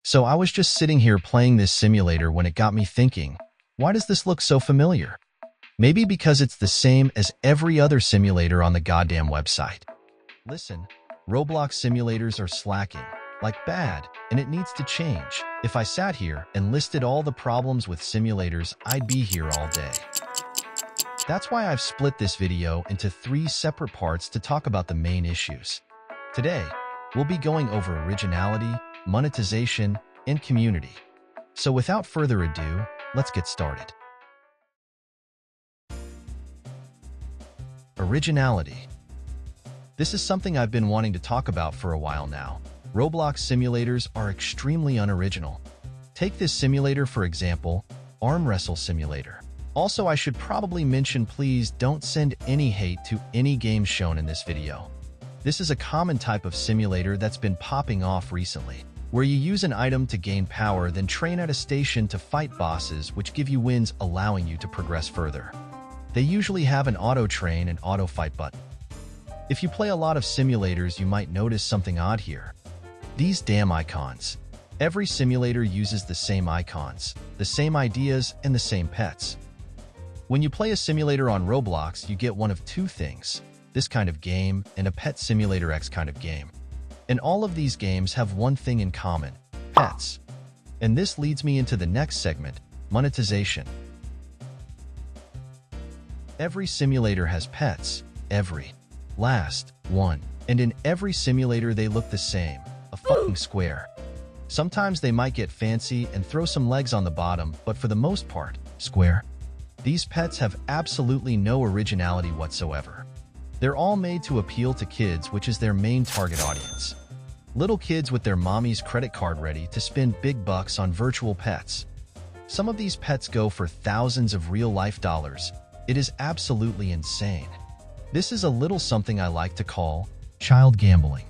So I was just sitting here playing this simulator when it got me thinking, why does this look so familiar? Maybe because it's the same as every other simulator on the goddamn website. Listen, Roblox simulators are slacking, like bad, and it needs to change. If I sat here and listed all the problems with simulators, I'd be here all day. That's why I've split this video into 3 separate parts to talk about the main issues. Today, we'll be going over originality, monetization, and community. So without further ado, let's get started. Originality. This is something I've been wanting to talk about for a while now. Roblox simulators are extremely unoriginal. Take this simulator for example, Arm Wrestle Simulator. Also, I should probably mention, please don't send any hate to any game shown in this video. This is a common type of simulator that's been popping off recently, where you use an item to gain power, then train at a station to fight bosses which give you wins, allowing you to progress further. They usually have an auto-train and auto-fight button. If you play a lot of simulators, you might notice something odd here. These damn icons. Every simulator uses the same icons, the same ideas, and the same pets. When you play a simulator on Roblox, you get one of 2 things, this kind of game and a Pet Simulator X kind of game. And all of these games have one thing in common, pets. And this leads me into the next segment, monetization. Every simulator has pets, every last one. And in every simulator they look the same, a fucking square. Sometimes they might get fancy and throw some legs on the bottom, but for the most part, square. These pets have absolutely no originality whatsoever. They're all made to appeal to kids, which is their main target audience. Little kids with their mommy's credit card ready to spend big bucks on virtual pets. Some of these pets go for thousands of real-life dollars. It is absolutely insane. This is a little something I like to call child gambling.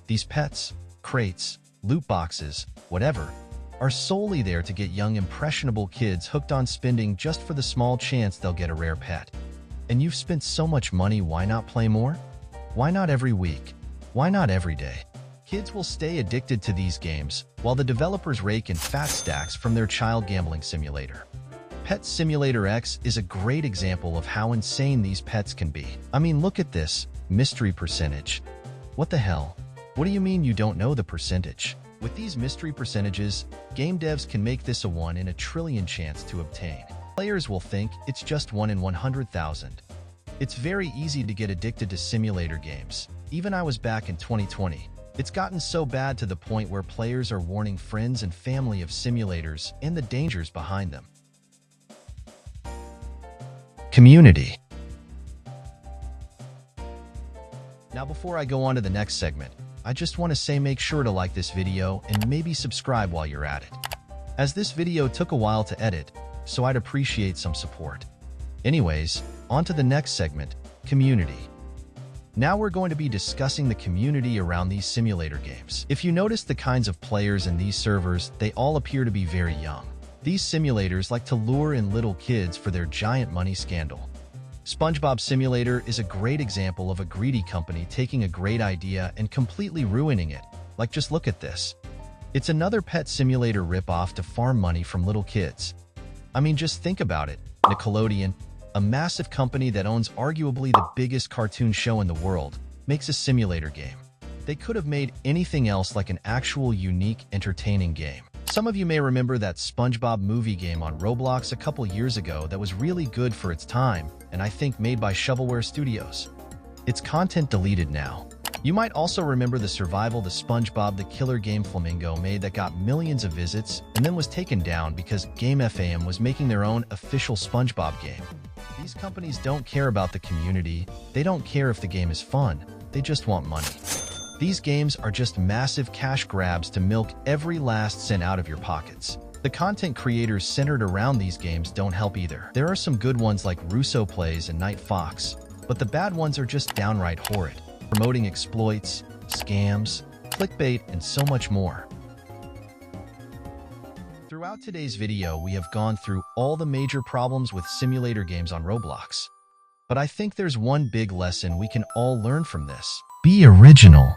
These pets, crates, loot boxes, whatever, are solely there to get young impressionable kids hooked on spending just for the small chance they'll get a rare pet. And you've spent so much money, why not play more? Why not every week? Why not every day? Kids will stay addicted to these games, while the developers rake in fat stacks from their child gambling simulator. Pet Simulator X is a great example of how insane these pets can be. I mean, look at this, mystery percentage. What the hell? What do you mean you don't know the percentage? With these mystery percentages, game devs can make this a 1 in a trillion chance to obtain. Players will think it's just 1 in 100,000. It's very easy to get addicted to simulator games. Even I was back in 2020. It's gotten so bad to the point where players are warning friends and family of simulators and the dangers behind them. Community. Now before I go on to the next segment, I just want to say make sure to like this video and maybe subscribe while you're at it, as this video took a while to edit, so I'd appreciate some support. Anyways, on to the next segment, community. Now we're going to be discussing the community around these simulator games. If you notice the kinds of players in these servers, they all appear to be very young. These simulators like to lure in little kids for their giant money scandal. SpongeBob Simulator is a great example of a greedy company taking a great idea and completely ruining it. Like, just look at this. It's another pet simulator ripoff to farm money from little kids. I mean, just think about it. Nickelodeon, a massive company that owns arguably the biggest cartoon show in the world, makes a simulator game. They could have made anything else, like an actual unique, entertaining game. Some of you may remember that SpongeBob movie game on Roblox a couple years ago that was really good for its time, and I think made by Shovelware Studios. Its content deleted now. You might also remember the Survival the SpongeBob the Killer game Flamingo made that got millions of visits and then was taken down because GameFAM was making their own official SpongeBob game. These companies don't care about the community, they don't care if the game is fun, they just want money. These games are just massive cash grabs to milk every last cent out of your pockets. The content creators centered around these games don't help either. There are some good ones like Russo Plays and Night Fox, but the bad ones are just downright horrid, promoting exploits, scams, clickbait, and so much more. Throughout today's video, we have gone through all the major problems with simulator games on Roblox. But I think there's one big lesson we can all learn from this. Be original.